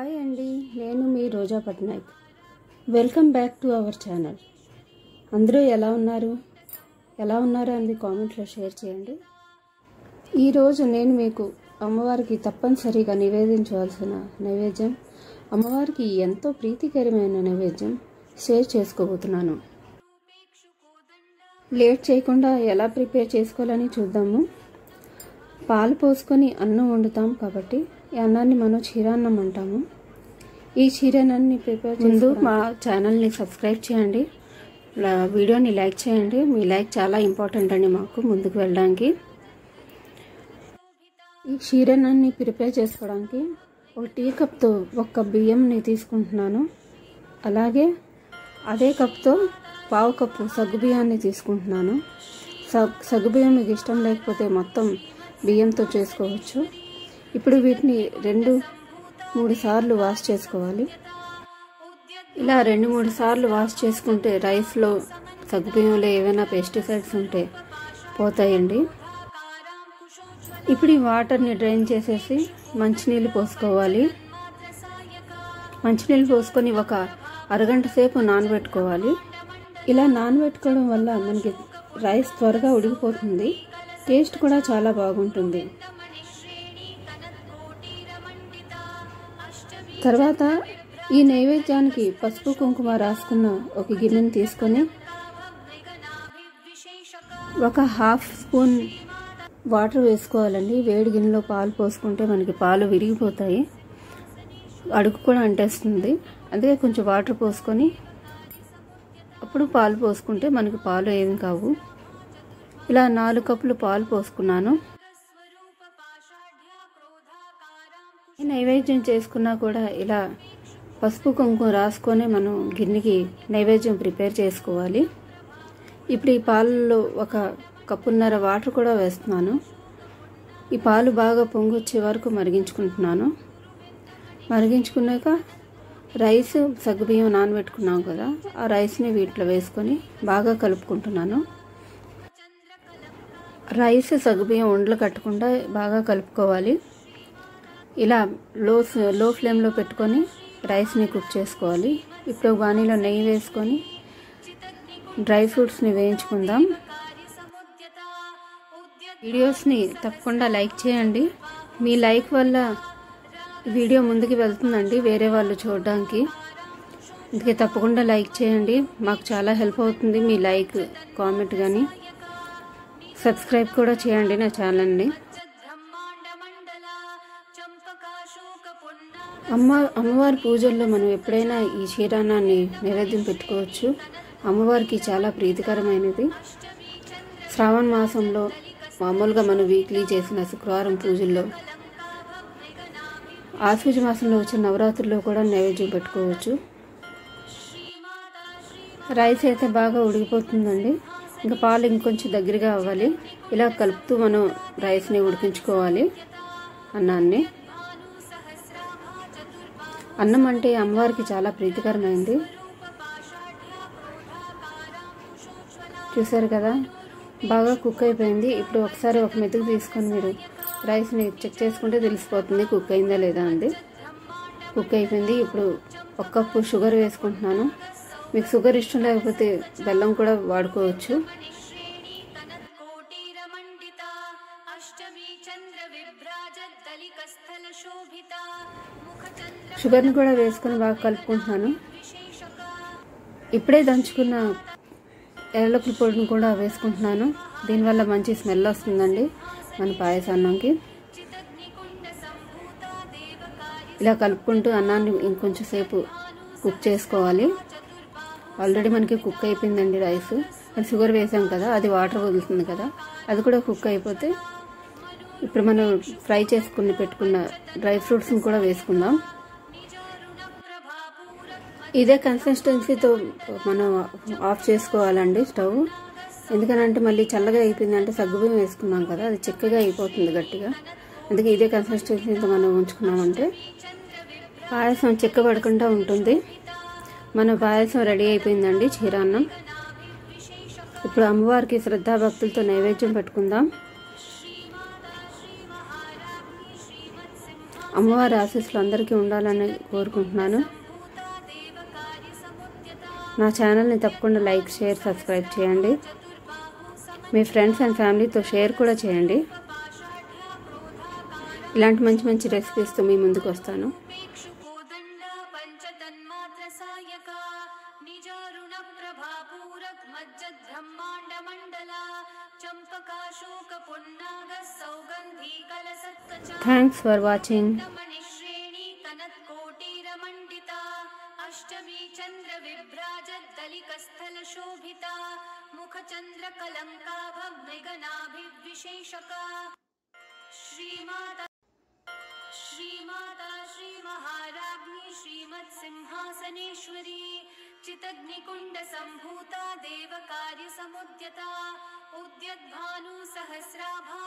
Hi అండి, నేను మీ Roja Patnaik. Welcome back to our channel. అందరూ ఎలా ఉన్నారు అని కామెంట్లో షేర్ చేయండి. ఈరోజు నేను మీకు అమ్మవారికి తప్పనిసరిగా నివేదించవలసిన నైవేద్యం, అమ్మవారికి ఎంతో ప్రీతికరమైన నైవేద్యం షేర్ చేసుకోబోతున్నాను. లేట్ చేయకుండా ఎలా ప్రిపేర్ చేసుకోవాలని చూద్దాము. పాలు పోసుకొని అన్నం వండుతాం కాబట్టి ఈ అన్నాన్ని మనం క్షీరాన్నం అంటాము. ఈ క్షీరాన్నాన్ని ప్రిపేర్ ముందు మా ఛానల్ని సబ్స్క్రైబ్ చేయండి, వీడియోని లైక్ చేయండి. మీ లైక్ చాలా ఇంపార్టెంట్ అండి మాకు ముందుకు వెళ్ళడానికి. ఈ క్షీరాన్నాన్ని ప్రిపేర్ చేసుకోవడానికి ఒక టీ కప్తో ఒక బియ్యంని తీసుకుంటున్నాను. అలాగే అదే కప్తో పావు కప్పు సగ్గుబియ్యాన్ని తీసుకుంటున్నాను. సగ్గుబియ్యం మీకు ఇష్టం లేకపోతే మొత్తం బియ్యంతో చేసుకోవచ్చు. ఇప్పుడు వీటిని 2-3 సార్లు వాష్ చేసుకోవాలి. ఇలా 2-3 సార్లు వాష్ చేసుకుంటే రైస్లో సగ్గుబియ్యంలో ఏవైనా పెస్టిసైడ్స్ ఉంటే పోతాయండి. ఇప్పుడు ఈ వాటర్ని డ్రైన్ చేసేసి మంచినీళ్ళు పోసుకోవాలి. మంచినీళ్ళు పోసుకొని ఒక అరగంట సేపు నానబెట్టుకోవాలి. ఇలా నానబెట్టుకోవడం వల్ల మనకి రైస్ త్వరగా ఉడికిపోతుంది, టేస్ట్ కూడా చాలా బాగుంటుంది. తర్వాత ఈ నైవేద్యానికి పసుపు కుంకుమ రాసుకున్న ఒక గిన్నెని తీసుకొని ఒక 1/2 స్పూన్ వాటర్ వేసుకోవాలండి. వేడి గిన్నెలో పాలు పోసుకుంటే మనకి పాలు విరిగిపోతాయి, అడుగు కూడా అంటేస్తుంది. అందుకే కొంచెం వాటర్ పోసుకొని అప్పుడు పాలు పోసుకుంటే మనకి పాలు ఏమి కావు. ఇలా 4 కప్పులు పాలు పోసుకున్నాను. ఈ నైవేద్యం చేసుకున్నా కూడా ఇలా పసుపు కుంకుమ రాసుకొని మనం గిన్నెకి నైవేద్యం ప్రిపేర్ చేసుకోవాలి. ఇప్పుడు ఈ పాలలో ఒక 1.5 కప్పు వాటర్ కూడా వేస్తున్నాను. ఈ పాలు బాగా పొంగొచ్చే వరకు మరిగించుకుంటున్నాను. మరిగించుకున్నాక రైస్ సగ్గుబియ్యం నానబెట్టుకున్నాం కదా, ఆ రైస్ని వీటిలో వేసుకొని బాగా కలుపుకుంటున్నాను. రైస్ సగ్గుబియ్యం ఉండలు కట్టకుండా బాగా కలుపుకోవాలి. ఇలా లో ఫ్లేమ్లో పెట్టుకొని రైస్ని కుక్ చేసుకోవాలి. ఇప్పుడు బాణీలో నెయ్యి వేసుకొని డ్రై ఫ్రూట్స్ని వేయించుకుందాం. వీడియోస్ని తప్పకుండా లైక్ చేయండి. మీ లైక్ వల్ల వీడియో ముందుకు వెళ్తుందండి వేరే వాళ్ళు చూడడానికి. అందుకే తప్పకుండా లైక్ చేయండి, మాకు చాలా హెల్ప్ అవుతుంది. మీ లైక్, కామెంట్ కానీ సబ్స్క్రైబ్ కూడా చేయండి నా ఛానల్ని. అమ్మవారి పూజల్లో మనం ఎప్పుడైనా ఈ క్షీరాన్నాన్ని నైవేద్యం పెట్టుకోవచ్చు. అమ్మవారికి చాలా ప్రీతికరమైనది. శ్రావణ మాసంలో మామూలుగా మనం వీక్లీ చేసిన శుక్రవారం పూజల్లో, ఆశ్వీజ మాసంలో వచ్చిన నవరాత్రుల్లో కూడా నైవేద్యం పెట్టుకోవచ్చు. రైస్ అయితే బాగా ఉడికిపోతుందండి. ఇంకా పాలు ఇంకొంచెం దగ్గరగా అవ్వాలి. ఇలా కలుపుతూ మనం రైస్ని ఉడికించుకోవాలి. అన్నాన్ని, అన్నం అంటే అమ్మవారికి చాలా ప్రీతికరమైంది. చూసారు కదా, బాగా కుక్ అయిపోయింది. ఇప్పుడు ఒకసారి ఒక మెతుకు తీసుకొని మీరు రైస్ని చెక్ చేసుకుంటే తెలిసిపోతుంది కుక్ అయిందా లేదా అండి. కుక్ అయిపోయింది. ఇప్పుడు 1 కప్పు షుగర్ వేసుకుంటున్నాను. మీకు షుగర్ ఇష్టం లేకపోతే బెల్లం కూడా వాడుకోవచ్చు. షుగర్ని కూడా వేసుకొని బాగా కలుపుకుంటున్నాను. ఇప్పుడే దంచుకున్న యాలకుల పొడిని కూడా వేసుకుంటున్నాను. దీనివల్ల మంచి స్మెల్ వస్తుందండి మన పాయసాన్నంకి. ఇలా కలుపుకుంటూ అన్నాన్ని ఇంకొంచెం సేపు కుక్ చేసుకోవాలి. ఆల్రెడీ మనకి కుక్ అయిపోయిందండి రైస్. కానీ షుగర్ వేసాం కదా, అది వాటర్ వదులుతుంది కదా, అది కూడా కుక్ అయిపోతే ఇప్పుడు మనం ఫ్రై చేసుకుని పెట్టుకున్న డ్రై ఫ్రూట్స్ని కూడా వేసుకుందాం. ఇదే కన్సిస్టెన్సీతో మనం ఆఫ్ చేసుకోవాలండి స్టవ్. ఎందుకనంటే మళ్ళీ చల్లగా అయిపోయిందంటే సగ్గుబియ్యం వేసుకున్నాం కదా, అది చిక్కగా అయిపోతుంది గట్టిగా. అందుకే ఇదే కన్సిస్టెన్సీతో మనం ఉంచుకున్నామంటే పాయసం చిక్కబడకుండా ఉంటుంది. మన పాయసం రెడీ అయిపోయిందండి, క్షీరాన్నం. ఇప్పుడు అమ్మవారికి శ్రద్ధాభక్తులతో నైవేద్యం పెట్టుకుందాం. అమ్మవారి ఆశీస్సులు అందరికీ ఉండాలని కోరుకుంటున్నాను. నా ఛానల్ని తప్పకుండా లైక్, షేర్, సబ్స్క్రైబ్ చేయండి. మీ ఫ్రెండ్స్ అండ్ ఫ్యామిలీతో షేర్ కూడా చేయండి. ఇలాంటి మంచి మంచి రెసిపీస్తో మీ ముందుకు వస్తాను. Thanks for watching. अष्टमी चंद्र विभ्राजद्दलिकस्थल शोभिता मुखचंद्र कलंकाभमृगनाभिविशेषका श्रीमाता श्री महाराज्ञी श्रीमत्सिंहासनेश्वरी चितग्निकुंड संभूता देवकार्य समुद्यता उद्यद्भानु सहस्राभा